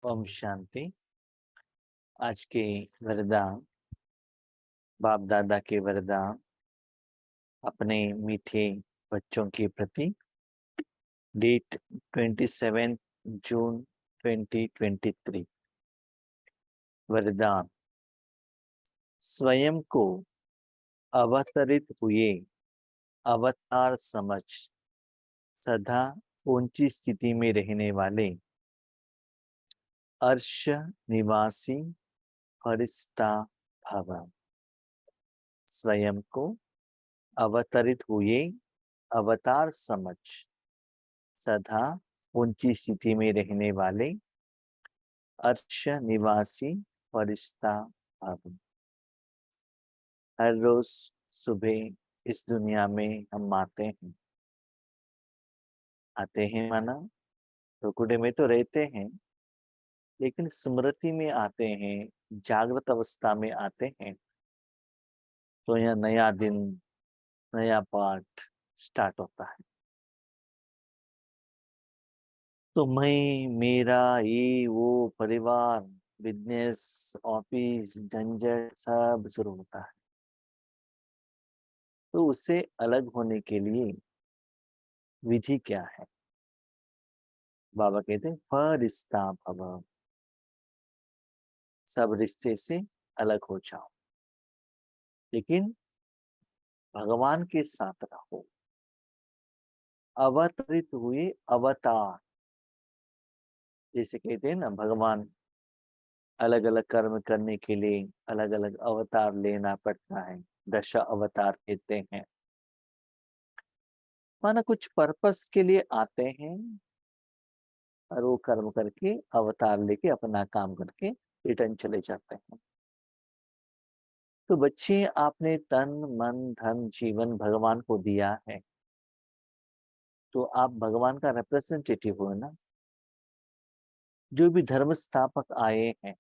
ओम शांति। आज के वरदान, बाप दादा के वरदान अपने मीठे बच्चों के प्रति। डेट 27 जून 2023। वरदान: स्वयं को अवतरित हुए अवतार समझ सदा ऊंची स्थिति में रहने वाले अर्श निवासी फरिश्ता भव। स्वयं को अवतरित हुए अवतार समझ सदा ऊंची स्थिति में रहने वाले अर्श निवासी फरिश्ता भव। हर रोज सुबह इस दुनिया में हम आते हैं माना टुकड़े में तो रहते हैं, लेकिन स्मृति में आते हैं, जागृत अवस्था में आते हैं, तो यह नया दिन, नया पाठ स्टार्ट होता है। तो मैं, मेरा, ये वो, परिवार, बिजनेस, ऑफिस, झंझट सब शुरू होता है। तो उससे अलग होने के लिए विधि क्या है? बाबा कहते हैं फरिश्ता भव। सब रिश्ते से अलग हो जाओ, लेकिन भगवान के साथ रहो। अवतरित हुए अवतार, जैसे कहते हैं ना, भगवान अलग अलग कर्म करने के लिए अलग अलग अवतार लेना पड़ता है। 10 अवतार कहते हैं। माना कुछ पर्पस के लिए आते हैं और वो कर्म करके अवतार लेके अपना काम करके रिटर्न चले जाते हैं। तो बच्चे, आपने तन मन धन जीवन भगवान को दिया है, तो आप भगवान का रिप्रेजेंटेटिव हो ना। जो भी धर्म स्थापक आए हैं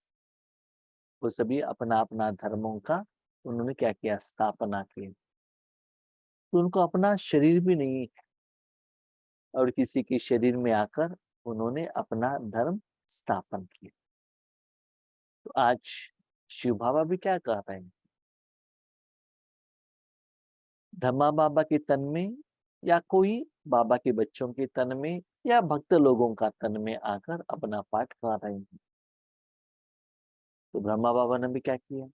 वो सभी अपना अपना धर्मों का उन्होंने क्या किया, स्थापना की। तो उनको अपना शरीर भी नहीं है और किसी के शरीर में आकर उन्होंने अपना धर्म स्थापन किया। तो आज शिव बाबा भी क्या कह रहे हैं? धम्मा बाबा के तन में या कोई बाबा के बच्चों के तन में या भक्त लोगों का तन में आकर अपना पाठ कर रहे हैं। तो ब्रह्मा बाबा ने भी क्या किया?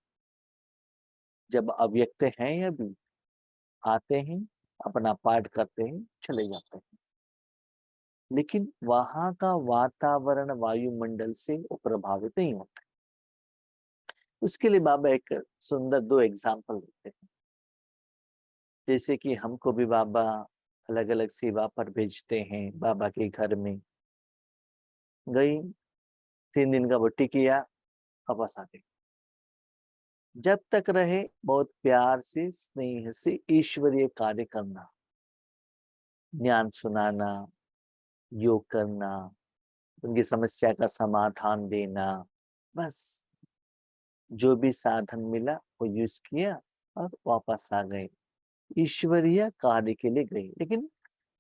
जब अव्यक्त हैं या भी आते हैं, अपना पाठ करते हैं, चले जाते हैं, लेकिन वहां का वातावरण वायुमंडल से वो प्रभावित नहीं होता। उसके लिए बाबा एक सुंदर 2 एग्जाम्पल देते हैं। जैसे कि हमको भी बाबा अलग अलग सेवा पर भेजते हैं। बाबा के घर में गई, 3 दिन का बट्टी किया, वापस आ गई। जब तक रहे बहुत प्यार से, स्नेह से ईश्वरीय कार्य करना, ज्ञान सुनाना, योग करना, उनकी समस्या का समाधान देना, बस जो भी साधन मिला वो यूज किया और वापस आ गए। ईश्वरीय कार्य के लिए गए। लेकिन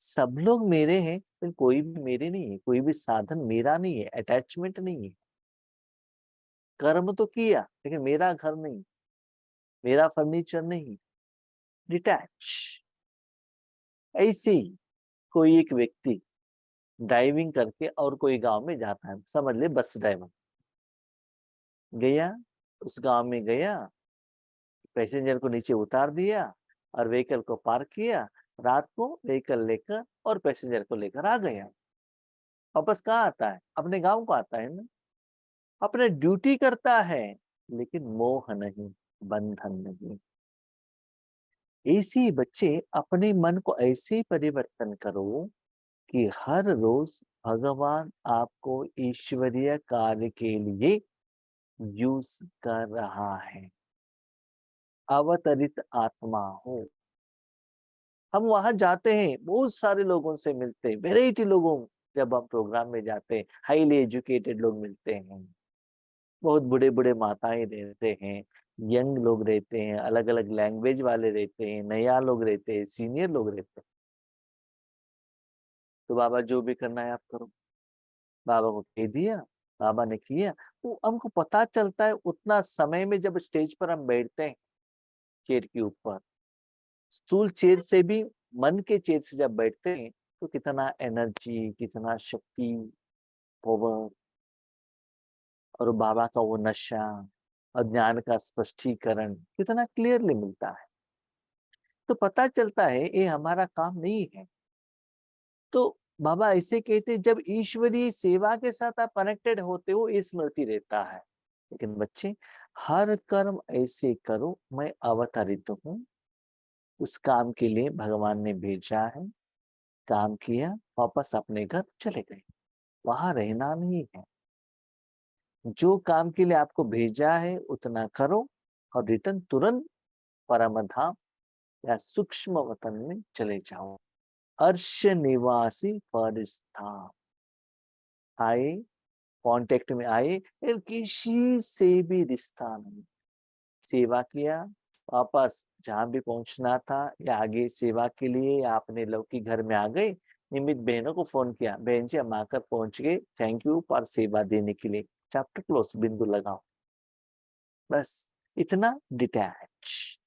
सब लोग मेरे हैं, लेकिन कोई भी मेरे नहीं है, कोई भी साधन मेरा नहीं है, अटैचमेंट नहीं है। कर्म तो किया, लेकिन मेरा घर नहीं, मेरा फर्नीचर नहीं, डिटैच। ऐसे ही कोई एक व्यक्ति ड्राइविंग करके और कोई गांव में जाता है, समझ ले बस ड्राइवर गया, उस गांव में गया, पैसेंजर को नीचे उतार दिया और व्हीकल को पार्क किया, रात को व्हीकल लेकर और पैसेंजर को लेकर आ गया। वापस कहाँ आता है? अपने गांव को आता है ना। अपने ड्यूटी करता है, लेकिन मोह नहीं, बंधन नहीं। ऐसे बच्चे अपने मन को ऐसे परिवर्तन करो कि हर रोज भगवान आपको ईश्वरीय कार्य के लिए यूज कर रहा है। अवतरित आत्मा हो। हम वहां जाते हैं, बहुत सारे लोगों से मिलते हैं, वेराइटी लोगों। जब हम प्रोग्राम में जाते हैं, हाईली एजुकेटेड लोग मिलते हैं, बहुत बड़े बड़े माताएं रहते हैं, यंग लोग रहते हैं, अलग अलग लैंग्वेज वाले रहते हैं, नया लोग रहते हैं, सीनियर लोग रहते हैं। तो बाबा जो भी करना है आप करो। बाबा को कह दिया बाबा ने किया, तो हमको पता चलता है उतना समय में जब स्टेज पर हम बैठते हैं चेयर के ऊपर, स्टूल चेयर से भी मन के चेयर से जब बैठते हैं तो कितना एनर्जी, कितना शक्ति, पावर, और बाबा का वो नशा और ज्ञान का स्पष्टीकरण कितना क्लियरली मिलता है। तो पता चलता है ये हमारा काम नहीं है। तो बाबा ऐसे कहते हैं, जब ईश्वरीय सेवा के साथ आप कनेक्टेड होते हो ये स्मृति रहता है। लेकिन बच्चे, हर कर्म ऐसे करो मैं अवतरित हूँ, उस काम के लिए भगवान ने भेजा है, काम किया, वापस अपने घर चले गए, वहां रहना नहीं है। जो काम के लिए आपको भेजा है उतना करो और रिटर्न तुरंत परम धाम या सूक्ष्म वतन में चले जाओ। अर्श निवासी फरिश्ता आए, कांटेक्ट में आए, फिर किसी से भी रिश्ता नहीं, सेवा किया, वापस जहां भी पहुंचना था या आगे सेवा के लिए या अपने लौकिक घर में आ गए, निमित बहनों को फोन किया, बहन जी हम आकर पहुंच गए, थैंक यू पर सेवा देने के लिए, चैप्टर क्लोज, बिंदु लगाओ, बस इतना डिटैच।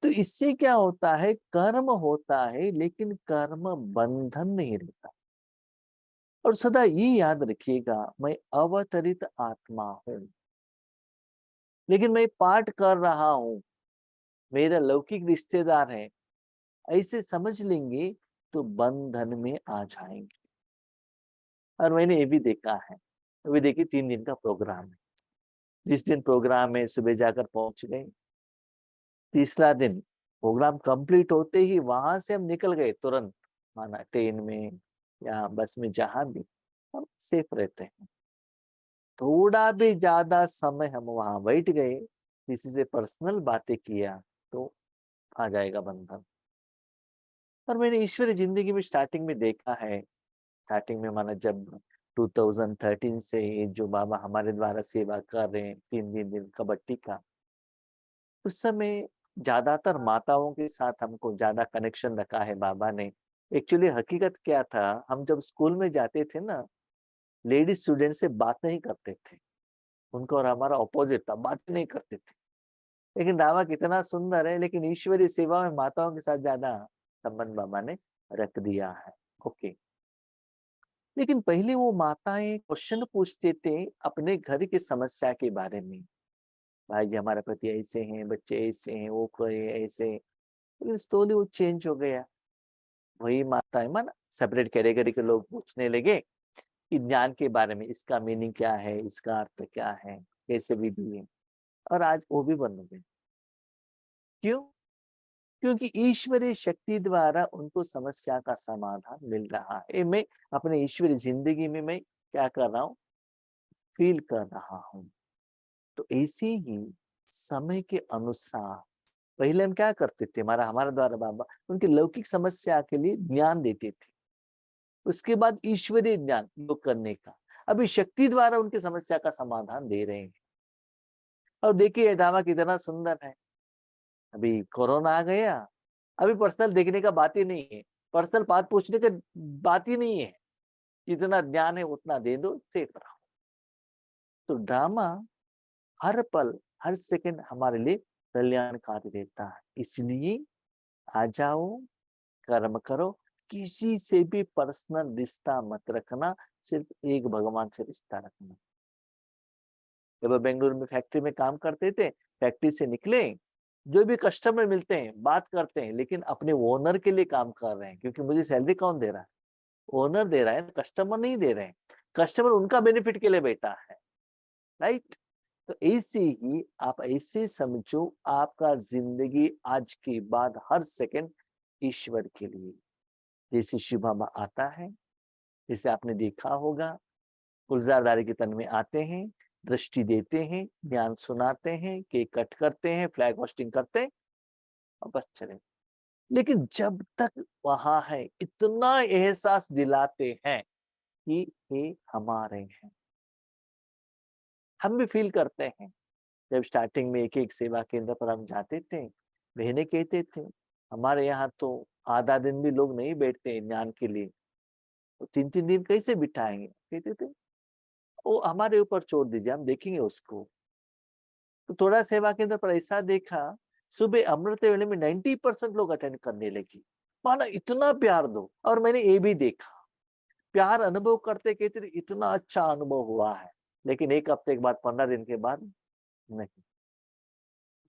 तो इससे क्या होता है, कर्म होता है लेकिन कर्म बंधन नहीं रहता। और सदा ये याद रखिएगा, मैं अवतरित आत्मा हूं, लेकिन मैं पाठ कर रहा हूं, मेरा लौकिक रिश्तेदार है, ऐसे समझ लेंगे तो बंधन में आ जाएंगे। और मैंने ये भी देखा है, अभी देखिए 3 दिन का प्रोग्राम है, जिस दिन प्रोग्राम है सुबह जाकर पहुंच गए, तीसरा दिन प्रोग्राम कंप्लीट होते ही वहां से हम निकल गए तुरंत, माना ट्रेन में या बस में, जहां भी हम सेफ रहते हैं। थोड़ा भी ज्यादा समय हम वहां बैठ गए, किसी से पर्सनल बातें किया, तो आ जाएगा बंधन। और मैंने ईश्वरी जिंदगी में स्टार्टिंग में देखा है, स्टार्टिंग में माना जब 2013 से जो बाबा हमारे द्वारा सेवा कर रहे हैं 3 दिन कबड्डी का, उस समय ज्यादातर माताओं के साथ हमको ज्यादा कनेक्शन रखा है बाबा ने। एक्चुअली हकीकत क्या था, हम जब स्कूल में जाते थे ना, लेडीज स्टूडेंट से बात नहीं करते थे, उनको और हमारा ऑपोजिट था, बात नहीं करते थे। लेकिन ड्रामा कितना सुंदर है, लेकिन ईश्वरीय सेवा में माताओं के साथ ज्यादा संबंध बाबा ने रख दिया है। ओके, लेकिन पहले वो माताएं क्वेश्चन पूछते थे अपने घर की समस्या के बारे में, भाई जी हमारे पति ऐसे हैं, बच्चे ऐसे हैं, वो कोई ऐसे, लेकिन स्लोली वो चेंज हो गया। वही माताएं मन सेपरेट कैटेगरी के लोग पूछने लगे कि ज्ञान के बारे में, इसका मीनिंग क्या है, इसका अर्थ क्या है, कैसे विधि है, और आज वो भी बन गए। क्यों? क्योंकि ईश्वरीय शक्ति द्वारा उनको समस्या का समाधान मिल रहा है। मैं अपने ईश्वरीय जिंदगी में मैं क्या कर रहा हूँ, फील कर रहा हूँ। तो ऐसे ही समय के अनुसार पहले हम क्या करते थे, हमारा हमारा द्वारा बाबा उनकी लौकिक समस्या के लिए ज्ञान देते थे, उसके बाद ईश्वरीय ज्ञान योग करने का, अभी शक्ति द्वारा उनकी समस्या का समाधान दे रहे हैं। और देखिए ये ड्रामा कितना सुंदर है। अभी कोरोना आ गया, अभी पर्सनल देखने का बात ही नहीं है, पर्सनल बात पूछने का बात ही नहीं है, जितना ज्ञान है उतना दे दो, सेफ रहो। तो ड्रामा हर पल हर सेकंड हमारे लिए कल्याणकारी रहता है। इसलिए आ जाओ, कर्म करो, किसी से भी पर्सनल रिश्ता मत रखना, सिर्फ एक भगवान से रिश्ता रखना। जब बेंगलुरु में फैक्ट्री में काम करते थे, फैक्ट्री से निकले, जो भी कस्टमर मिलते हैं बात करते हैं, लेकिन अपने ओनर के लिए काम कर रहे हैं, क्योंकि मुझे सैलरी कौन दे रहा है, ओनर दे रहा है, कस्टमर नहीं दे रहे हैं। कस्टमर उनका बेनिफिट के लिए बैठा है, राइट। तो ऐसे ही आप ऐसे समझो, आपका जिंदगी आज के बाद हर सेकंड ईश्वर के लिए। जैसे शिव बाबा आता है, जैसे आपने देखा होगा, गुलजारदारी के तन में आते हैं, दृष्टि देते हैं, ज्ञान सुनाते हैं, केक कट करते हैं, फ्लैग होस्टिंग करते हैं और बस चले। लेकिन जब तक वहां है, इतना एहसास दिलाते हैं कि ये हमारे हैं। हम भी फील करते हैं, जब स्टार्टिंग में एक एक सेवा केंद्र पर हम जाते थे, बहने कहते थे हमारे यहाँ तो आधा दिन भी लोग नहीं बैठते ज्ञान के लिए, तो 3-3 दिन कैसे बिठाएंगे, कहते थे वो हमारे ऊपर छोड़ दीजिए, हम देखेंगे उसको। तो थोड़ा सेवा केंद्र पर ऐसा देखा, सुबह अमृत वेले में 90% लोग अटेंड करने लगे। माना इतना प्यार दो, और मैंने ये भी देखा, प्यार अनुभव करते कहते इतना अच्छा अनुभव हुआ है, लेकिन 1 हफ्ते के बाद, 15 दिन के बाद नहीं।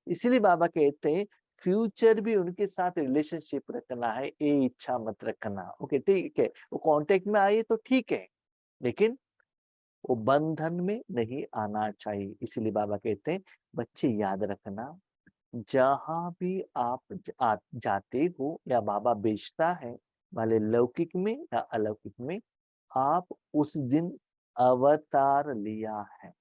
इसीलिए बाबा कहते हैं फ्यूचर भी उनके साथ रिलेशनशिप रखना है, ये इच्छा मत रखना। ओके ठीक है, वो कांटेक्ट में आए तो ठीक है, लेकिन वो बंधन में नहीं आना चाहिए। इसलिए बाबा कहते हैं बच्चे याद रखना, जहां भी आप जाते हो या बाबा बेचता है, भले लौकिक में या अलौकिक में, आप उस दिन अवतार लिया है।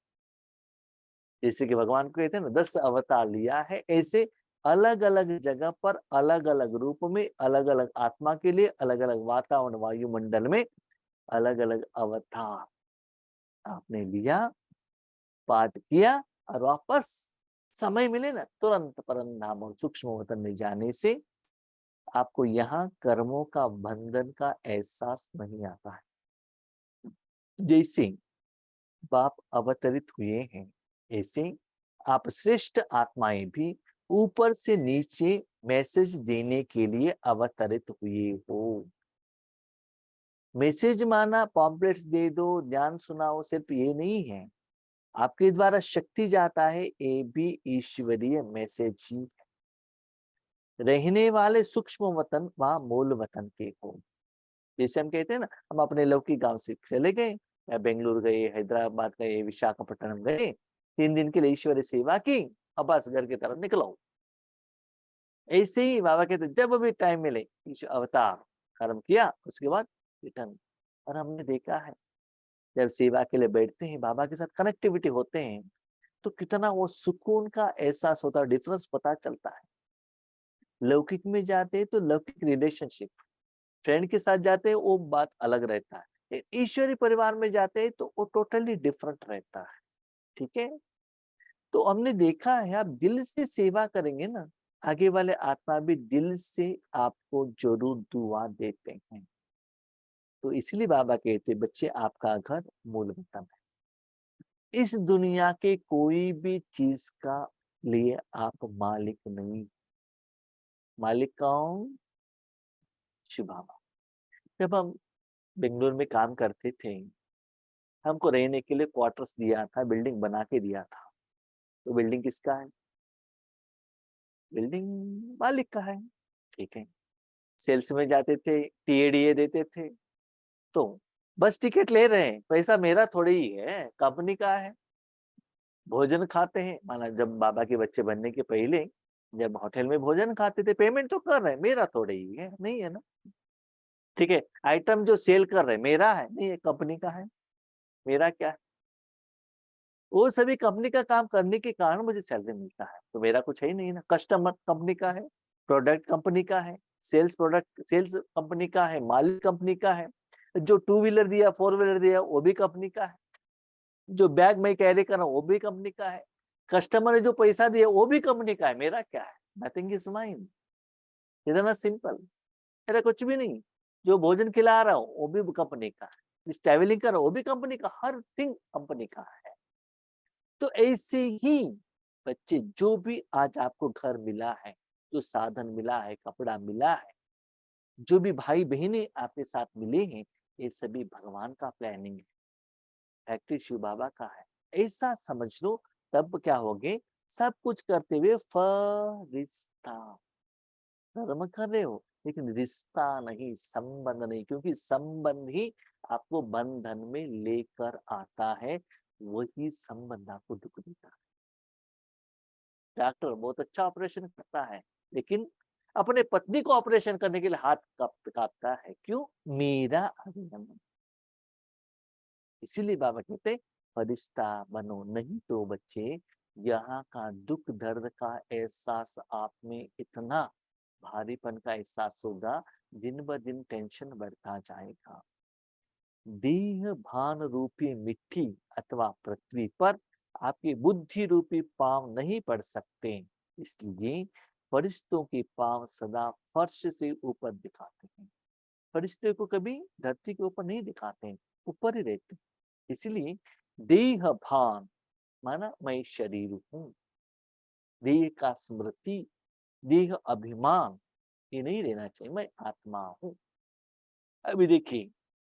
जैसे कि भगवान को कहते हैं ना 10 अवतार लिया है, ऐसे अलग अलग जगह पर अलग अलग रूप में अलग अलग आत्मा के लिए अलग अलग वातावरण वायुमंडल में अलग अलग अवतार आपने लिया, पाठ किया, और वापस समय मिले ना तुरंत परम धाम और सूक्ष्म वतन में जाने से आपको यहाँ कर्मों का बंधन का एहसास नहीं आता है। जैसे बाप अवतरित हुए हैं, ऐसे आप श्रेष्ठ आत्माएं भी ऊपर से नीचे मैसेज देने के लिए अवतरित हुए हो। मैसेज माना पॉम्पलेट्स दे दो, ज्ञान सुनाओ, सिर्फ ये नहीं है। आपके द्वारा शक्ति जाता है, ये भी ईश्वरीय मैसेज ही है। रहने वाले सूक्ष्म वतन वहां मूल वतन के हो। जैसे हम कहते हैं ना, हम अपने लौकिक गांव से चले गए, या बेंगलुरु गए, हैदराबाद गए, विशाखापट्टनम गए, 3 दिन के लिए ईश्वरी सेवा की, अब बस घर की तरफ निकलो। ऐसे ही बाबा कहते जब भी टाइम मिले ईश्वर अवतार कर्म किया, उसके बाद रिटर्न। और हमने देखा है जब सेवा के लिए बैठते हैं, बाबा के साथ कनेक्टिविटी होते हैं, तो कितना वो सुकून का एहसास होता है, डिफरेंस पता चलता है। लौकिक में जाते हैं तो लौकिक रिलेशनशिप, फ्रेंड के साथ जाते हैं वो बात अलग रहता है, ईश्वरी परिवार में जाते हैं तो वो टोटली डिफरेंट रहता है। ठीक है, तो हमने देखा है आप दिल से सेवा करेंगे ना, आगे वाले आत्मा भी दिल से आपको जरूर दुआ देते हैं। तो इसलिए बाबा कहते बच्चे आपका घर मूल वतन है। इस दुनिया के कोई भी चीज का लिए आप मालिक नहीं। मालिक कौन? शिव बाबा। जब हम बेंगलुरु में काम करते थे, हमको रहने के लिए क्वार्टर्स दिया था, बिल्डिंग बना के दिया था। तो बिल्डिंग किसका है? बिल्डिंग मालिक का है। ठीक है, सेल्स में जाते थे, टीएडीए देते थे, तो बस टिकट ले रहे हैं, पैसा मेरा थोड़ी ही है, कंपनी का है। भोजन खाते हैं, माना जब बाबा के बच्चे बनने के पहले जब होटल में भोजन खाते थे, पेमेंट तो कर रहे हैं, मेरा थोड़ी ही है, नहीं है ना। ठीक है, आइटम जो सेल कर रहे हैं मेरा है, नहीं है, कंपनी का है। मेरा क्या है? वो सभी कंपनी का काम करने के कारण मुझे सैलरी मिलता है, तो मेरा कुछ है ही नहीं ना। कस्टमर कंपनी का है, प्रोडक्ट कंपनी का है, सेल्स कंपनी का है, मालिक कंपनी का है, जो 2 व्हीलर दिया, 4 व्हीलर दिया, वो भी कंपनी का है, जो बैग मैं कैरी कर रहा हूँ वो भी कंपनी का है, कस्टमर ने जो पैसा दिया वो भी कंपनी का है। मेरा क्या है? Nothing is mine. इतना सिंपल, मेरा कुछ भी नहीं। जो भोजन खिला रहा हूँ वो भी कंपनी का है, जिस ट्रेवलिंग कर रहा हूँ वो भी कंपनी का, हर थिंग कंपनी का है। तो ऐसे ही बच्चे, जो भी आज आपको घर मिला है, जो साधन मिला है, कपड़ा मिला है, जो भी भाई बहनें आपके साथ मिले हैं, ये सभी भगवान का प्लानिंग है, फैक्ट्री शिव बाबा का है, ऐसा समझ लो। तब क्या होगे, सब कुछ करते हुए फरिश्ता, कर्म कर रहे हो लेकिन रिश्ता नहीं, संबंध नहीं, क्योंकि संबंध ही आपको बंधन में लेकर आता है, वही संबंध आपको दुख देता है। डॉक्टर बहुत अच्छा ऑपरेशन करता है, लेकिन अपने पत्नी को ऑपरेशन करने के लिए हाथ कांपता है, क्यों? मेरा अवयव। इसीलिए बाबा कहते फरिश्ता बनो, नहीं तो बच्चे यहाँ का दुख दर्द का एहसास आप में इतना भारीपन का एहसास होगा, दिन ब दिन टेंशन बढ़ता जाएगा। देह भान रूपी मिट्टी अथवा पृथ्वी पर आपके बुद्धि रूपी पांव नहीं पड़ सकते, इसलिए फरिश्तों के पांव सदा फर्श से ऊपर दिखाते हैं। फरिश्ते को कभी धरती के ऊपर नहीं दिखाते हैं, ऊपर ही रहते हैं। इसलिए देह भान माना मैं शरीर हूं, देह का स्मृति, देह अभिमान ये नहीं रहना चाहिए, मैं आत्मा हूं। अभी देखिए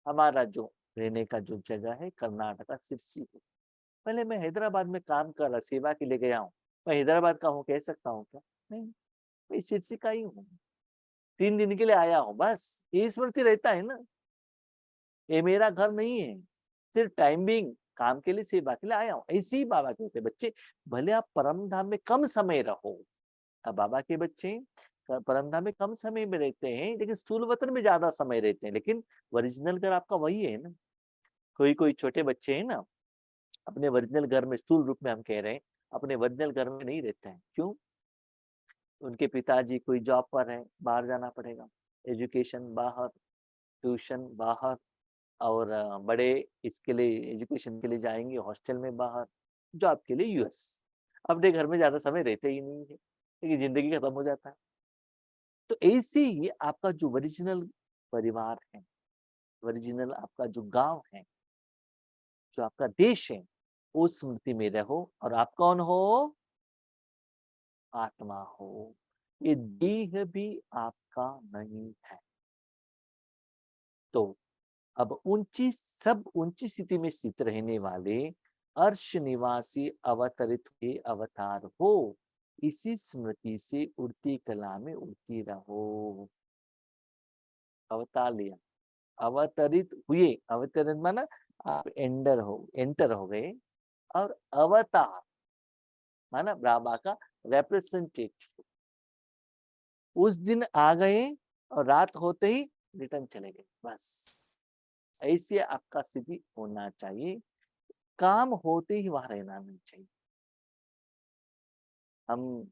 हमारा जो रहने का जो जगह है कर्नाटका सिरसी है। पहले मैं हैदराबाद में काम कर रहा, सेवा के लिए गया हूँ, मैं हैदराबाद का हूँ कह सकता हूँ क्या? नहीं, मैं सिरसी का ही हूँ। 3 दिन के लिए आया हूँ बस, ये स्मृति रहता है ना, ये मेरा घर नहीं है, सिर्फ टाइम बिंग काम के लिए सेवा के लिए आया हूँ। ऐसे ही बाबा कहते बच्चे भले आप परम धाम में कम समय रहो, अब बाबा के बच्चे परम धाम में कम समय में रहते हैं लेकिन स्थूल वतन में ज्यादा समय रहते हैं, लेकिन ओरिजिनल घर आपका वही है ना। कोई कोई छोटे बच्चे हैं ना, अपने ओरिजिनल घर में, स्थूल रूप में हम कह रहे हैं, अपने ओरिजिनल घर में नहीं रहते हैं। क्यों? उनके पिताजी कोई जॉब पर है, बाहर जाना पड़ेगा, एजुकेशन बाहर, ट्यूशन बाहर, और बड़े इसके लिए एजुकेशन के लिए जाएंगे हॉस्टल में बाहर, जॉब के लिए यूएस। अपने घर में ज्यादा समय रहते ही नहीं है, लेकिन जिंदगी खत्म हो जाता है। तो ऐसे ही आपका जो ओरिजिनल परिवार है, ओरिजिनल आपका जो गांव है, जो आपका देश है, उस स्मृति में रहो। और आप कौन हो? आत्मा हो। ये देह भी आपका नहीं है। तो अब ऊंची सब ऊंची स्थिति में स्थित रहने वाले अर्श निवासी अवतरित हुए अवतार हो, इसी स्मृति से उड़ती कला में उड़ती रहो। अवतार लिया, अवतरित हुए, अवतरित माना आप एंटर हो गए, और अवतार माना ब्रह्मा का रिप्रेजेंटेटिव, उस दिन आ गए और रात होते ही रिटर्न चले गए बस। ऐसे आपका स्थिति होना चाहिए, काम होते ही वहां रहना नहीं चाहिए। हम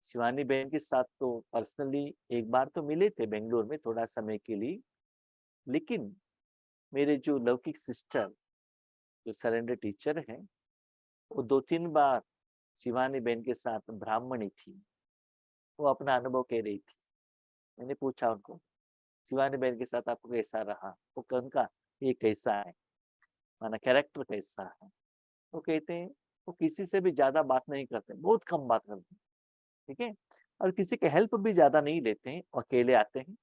शिवानी बहन के साथ तो पर्सनली एक बार तो मिले थे बेंगलोर में थोड़ा समय के लिए, लेकिन मेरे जो लौकिक सिस्टर जो सरेंडर टीचर हैं, वो 2-3 बार शिवानी बहन के साथ ब्राह्मणी थी, वो अपना अनुभव कह रही थी। मैंने पूछा उनको, शिवानी बहन के साथ आपको कैसा रहा? वो उनका ये कैसा है, माना कैरेक्टर कैसा है? वो कहते हैं वो किसी से भी ज्यादा बात नहीं करते, बहुत कम बात करते हैं, ठीक है, और किसी के हेल्प भी ज्यादा नहीं लेते हैं, अकेले आते हैं,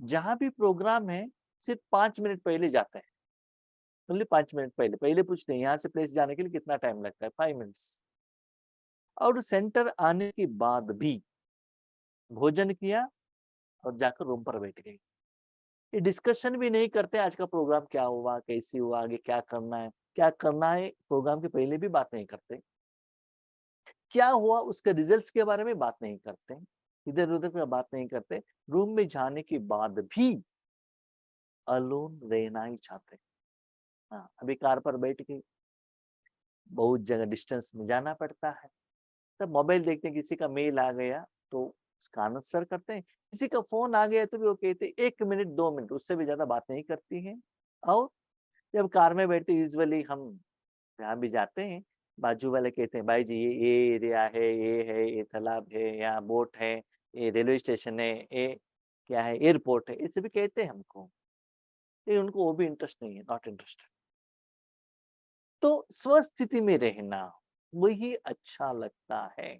जहां भी प्रोग्राम है सिर्फ 5 मिनट पहले जाते हैं, ओनली 5 मिनट पहले पहले पूछते हैं यहाँ से प्लेस जाने के लिए कितना टाइम लगता है, 5 मिनट्स। और सेंटर आने के बाद भी भोजन किया और जाकर रूम पर बैठ गए। ये डिस्कशन भी नहीं करते आज का प्रोग्राम क्या हुआ, कैसे हुआ, आगे क्या करना है, क्या करना है, प्रोग्राम के पहले भी बात नहीं करते, क्या हुआ उसके रिजल्ट्स के बारे में बात नहीं करते, इधर उधर का बात नहीं करते। रूम में जाने के बाद भी अलोन रहना ही चाहते। हाँ, अभी कार पर बैठ के बहुत जगह डिस्टेंस में जाना पड़ता है, तब मोबाइल देखते हैं, किसी का मेल आ गया तो उसका आंसर करते हैं, किसी का फोन आ गया तो भी वो कहते 1 मिनट 2 मिनट, उससे भी ज्यादा बात नहीं करती है। और जब कार में बैठते यूजुअली हम जहाँ भी जाते हैं, बाजू वाले कहते हैं भाई जी ये एरिया है, ये तालाब है, यहाँ बोट है, ये रेलवे स्टेशन है, ये क्या है, एयरपोर्ट है, ये सभी कहते हैं हमको, लेकिन उनको वो भी इंटरेस्ट नहीं है, नॉट इंटरेस्टेड। तो स्वस्थिति में रहना वही अच्छा लगता है।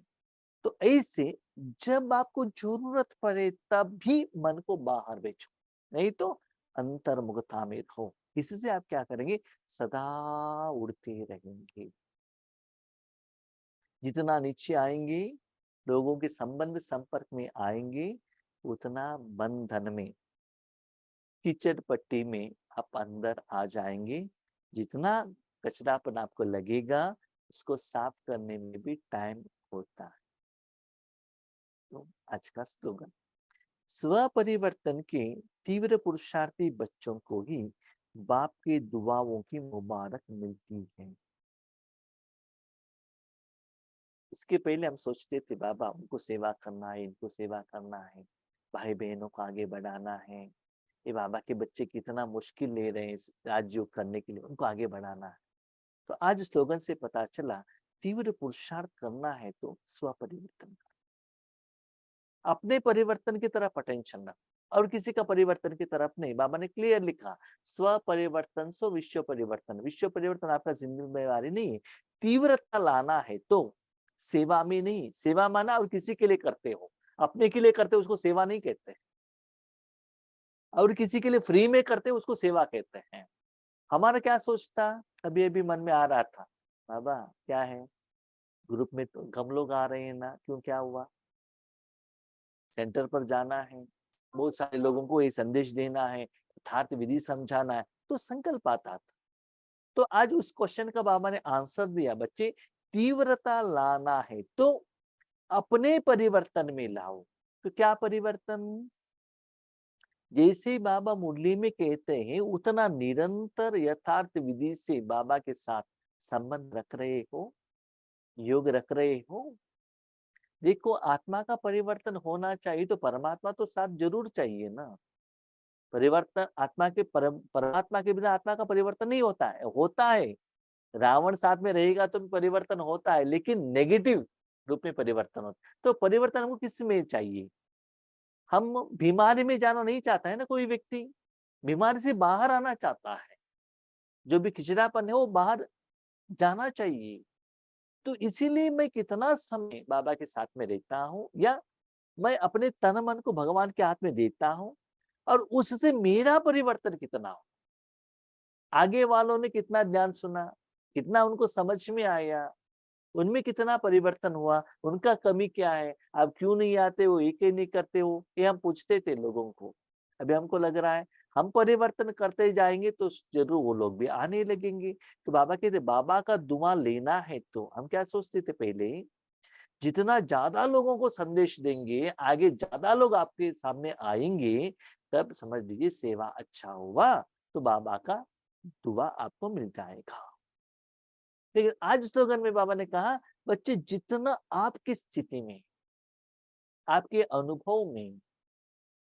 तो ऐसे जब आपको जरूरत पड़े तब भी मन को बाहर बेचो, नहीं तो अंतर्मुखता में रहो। इससे आप क्या करेंगे? सदा उड़ते रहेंगे। जितना नीचे आएंगे, लोगों के संबंध संपर्क में आएंगे, उतना बंधन में, कीचड़ पट्टी में आप अंदर आ जाएंगे। जितना कचरापन आपको लगेगा, उसको साफ करने में भी टाइम होता है। तो आज का स्लोगन, स्व परिवर्तन के तीव्र पुरुषार्थी बच्चों को ही बाप की दुआओं की मुबारक मिलती है। इसके पहले हम सोचते थे बाबा उनको सेवा करना है, इनको सेवा करना है, भाई बहनों को आगे बढ़ाना है, ये बाबा के बच्चे कितना मुश्किल ले रहे हैं इस राजयोग करने के लिए, उनको आगे बढ़ाना है। तो आज स्लोगन से पता चला, तीव्र पुरुषार्थ करना है तो स्व परिवर्तन, अपने परिवर्तन की तरफ अटेंशन रखो। और किसी का परिवर्तन की तरफ नहीं। बाबा ने क्लियर लिखा, स्व परिवर्तन सो विश्व परिवर्तन। विश्व परिवर्तन आपका जिम्मेवारी नहीं है, तीव्रता लाना है तो सेवा में नहीं। सेवा माना और किसी के लिए करते हो, अपने के लिए करते हो उसको सेवा नहीं कहते, और किसी के लिए फ्री में करते हो उसको सेवा कहते हैं। हमारा क्या सोचता, अभी अभी मन में आ रहा था, बाबा क्या है, ग्रुप में तो कम लोग आ रहे हैं ना, क्यों क्या हुआ, सेंटर पर जाना है, बहुत सारे लोगों को ये संदेश देना है, यथार्थ विधि समझाना है, तो संकल्प आता था। तो आज उस क्वेश्चन का बाबा ने आंसर दिया, बच्चे तीव्रता लाना है तो अपने परिवर्तन में लाओ। तो क्या परिवर्तन, जैसे बाबा मुरली में कहते हैं उतना निरंतर यथार्थ विधि से बाबा के साथ संबंध रख रहे हो, योग रख रहे हो। देखो आत्मा का परिवर्तन होना चाहिए तो परमात्मा तो साथ जरूर चाहिए ना। परिवर्तन आत्मा के परमात्मा के बिना आत्मा का परिवर्तन नहीं होता है, होता है। रावण साथ में रहेगा तो परिवर्तन होता है, लेकिन नेगेटिव रूप में परिवर्तन होता है। तो परिवर्तन हमको किस में चाहिए, हम बीमारी में जाना नहीं चाहता है ना, कोई व्यक्ति बीमारी से बाहर आना चाहता है, जो भी खिचड़ापन है वो बाहर जाना चाहिए। तो इसीलिए मैं कितना समय बाबा के साथ में रहता हूँ, या मैं अपने तन मन को भगवान के हाथ में देता हूँ, और उससे मेरा परिवर्तन कितना हो। आगे वालों ने कितना ज्ञान सुना, कितना उनको समझ में आया, उनमें कितना परिवर्तन हुआ, उनका कमी क्या है, आप क्यों नहीं आते हो, एक ही नहीं करते हो, ये हम पूछते थे लोगों को। अभी हमको लग रहा है हम परिवर्तन करते जाएंगे तो जरूर वो लोग भी आने लगेंगे। तो बाबा कहते बाबा का दुआ लेना है तो हम क्या सोचते थे पहले, जितना ज्यादा लोगों को संदेश देंगे, आगे ज्यादा लोग आपके सामने आएंगे, तब समझ लीजिए सेवा अच्छा हुआ, तो बाबा का दुआ आपको मिल जाएगा। लेकिन आज स्लोगन में बाबा ने कहा, बच्चे जितना आपकी स्थिति में, आपके अनुभव में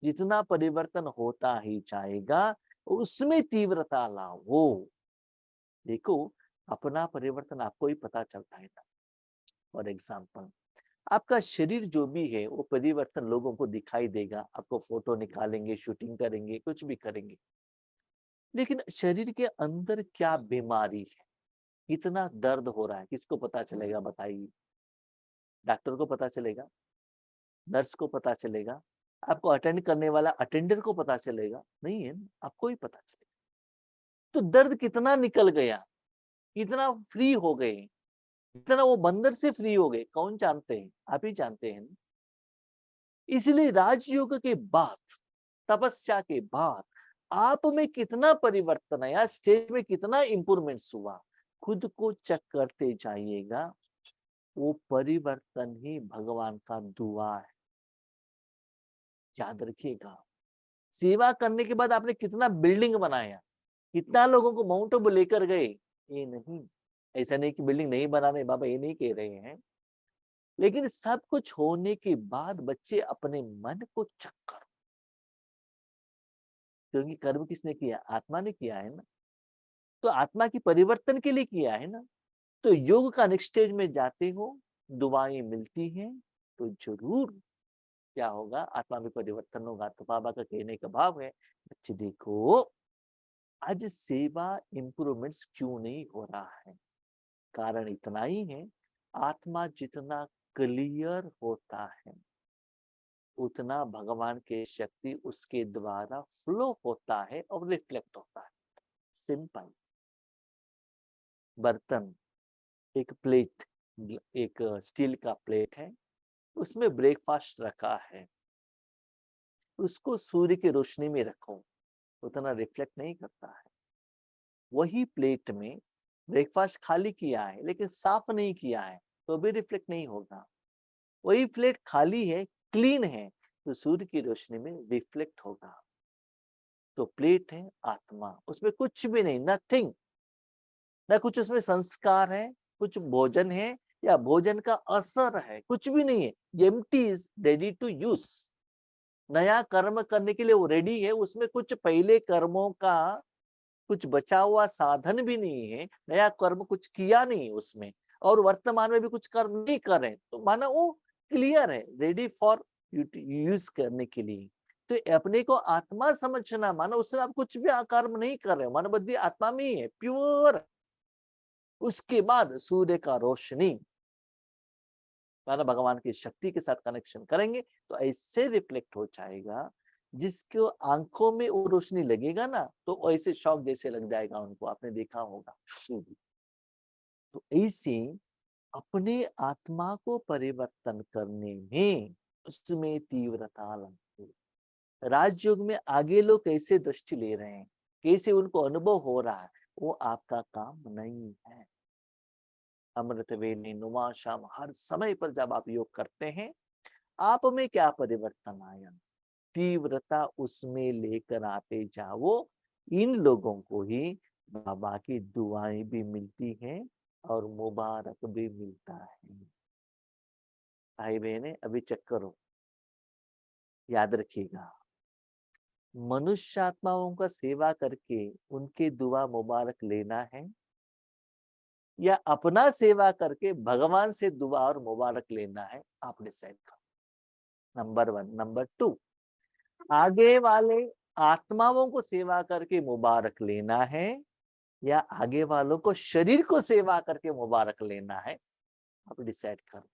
जितना परिवर्तन होता ही जाएगा, उसमें तीव्रता लाओ। देखो अपना परिवर्तन आपको ही पता चलता है ना। फॉर एग्जाम्पल आपका शरीर जो भी है वो परिवर्तन लोगों को दिखाई देगा, आपको फोटो निकालेंगे, शूटिंग करेंगे, कुछ भी करेंगे, लेकिन शरीर के अंदर क्या बीमारी है, कितना दर्द हो रहा है, किसको पता चलेगा बताइए। डॉक्टर को पता चलेगा, नर्स को पता चलेगा, आपको अटेंड करने वाला अटेंडर को पता चलेगा, नहीं है ना, आपको ही पता चलेगा। तो दर्द कितना निकल गया, कितना फ्री हो गए, कितना वो बंदर से फ्री हो गए, कौन जानते हैं, आप ही जानते हैं ना। इसलिए राजयोग के बाद, तपस्या के बाद आप में कितना परिवर्तन आया, स्टेज में कितना इंप्रूवमेंट्स हुआ, खुद को चेक करते जाइएगा। वो परिवर्तन ही भगवान का दुआ है, याद रखिएगा। सेवा करने के बाद आपने कितना बिल्डिंग बनाया, कितना लोगों को माउंट आबू लेकर गए, ये नहीं, ऐसा नहीं कि बिल्डिंग नहीं बनाने, बाबा ये नहीं कह रहे हैं, लेकिन सब कुछ होने के बाद बच्चे अपने मन को चेक करो, क्योंकि कर्म किसने किया, आत्मा ने किया है ना। तो आत्मा की परिवर्तन के लिए किया है ना। तो योग का नेक्स्ट स्टेज में जाते हो, दुआएं मिलती हैं, तो जरूर क्या होगा, आत्मा में परिवर्तन होगा। तो बाबा का कहने का भाव है, बच्चे देखो आज सेवा इंप्रूवमेंट्स क्यों नहीं हो रहा है, कारण इतना ही है, आत्मा जितना क्लियर होता है उतना भगवान के शक्ति उसके द्वारा फ्लो होता है और रिफ्लेक्ट होता है। सिंपल, बर्तन, एक प्लेट, एक स्टील का प्लेट है, उसमें ब्रेकफास्ट रखा है, उसको सूर्य की रोशनी में रखो, उतना रिफ्लेक्ट नहीं करता है। वही प्लेट में ब्रेकफास्ट खाली किया है लेकिन साफ नहीं किया है, तो भी रिफ्लेक्ट नहीं होगा। वही प्लेट खाली है, क्लीन है, तो सूर्य की रोशनी में रिफ्लेक्ट होगा। तो प्लेट है आत्मा, उसमें कुछ भी नहीं, नथिंग, ना कुछ उसमें संस्कार है, कुछ भोजन है या भोजन का असर है, कुछ भी नहीं है। Empty is ready to use, नया कर्म करने के लिए वो रेडी है, उसमें कुछ पहले कर्मों का कुछ बचा हुआ साधन भी नहीं है, नया कर्म कुछ किया नहीं उसमें, और वर्तमान में भी कुछ कर्म नहीं कर रहे, तो माना वो क्लियर है, रेडी फॉर यूज करने के लिए। तो अपने को आत्मा समझना, मानो उससे आप कुछ भी कर्म नहीं कर रहे हो, मानो बुद्धि आत्मा में ही है, प्योर। उसके बाद सूर्य का रोशनी, मानो भगवान की शक्ति के साथ कनेक्शन करेंगे तो ऐसे रिफ्लेक्ट हो जाएगा, जिसको आंखों में वो रोशनी लगेगा ना, तो ऐसे शौक जैसे लग जाएगा उनको, आपने देखा होगा। तो ऐसे अपने आत्मा को परिवर्तन करने में उसमें तीव्रता लगती है। राजयोग में आगे लोग कैसे दृष्टि ले रहे हैं, कैसे उनको अनुभव हो रहा है, वो आपका काम नहीं है। अमृत वेले नुमा शाम, हर समय पर जब आप योग करते हैं, आप में क्या परिवर्तन आया, तीव्रता उसमें लेकर आते जाओ। इन लोगों को ही बाबा की दुआएं भी मिलती हैं और मुबारक भी मिलता है। भाई बहने अभी चेक करो, याद रखिएगा, मनुष्य आत्माओं का सेवा करके उनके दुआ मुबारक लेना है, या अपना सेवा करके भगवान से दुआ और मुबारक लेना है, आप डिसाइड करो। नंबर 1। नंबर 2, आगे वाले आत्माओं को सेवा करके मुबारक लेना है, या आगे वालों को शरीर को सेवा करके मुबारक लेना है, आप डिसाइड करो।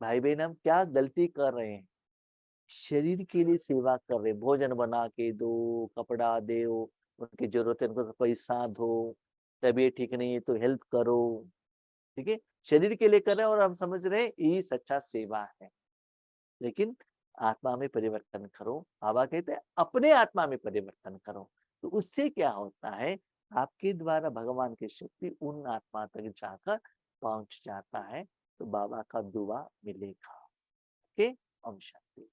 भाई बहन हम क्या गलती कर रहे हैं, शरीर के लिए सेवा कर रहे, भोजन बना के दो, कपड़ा दो, उनकी जरूरत है उनको पैसा दो, तबीयत ठीक नहीं है तो हेल्प करो, ठीक है, शरीर के लिए कर रहे हैं और हम समझ रहे हैं ये सच्चा सेवा है। लेकिन आत्मा में परिवर्तन करो, बाबा कहते हैं अपने आत्मा में परिवर्तन करो, तो उससे क्या होता है, आपके द्वारा भगवान की शक्ति उन आत्मा तक जाकर पहुंच जाता है, तो बाबा का दुआ मिलेगा। ओके, ओम शांति।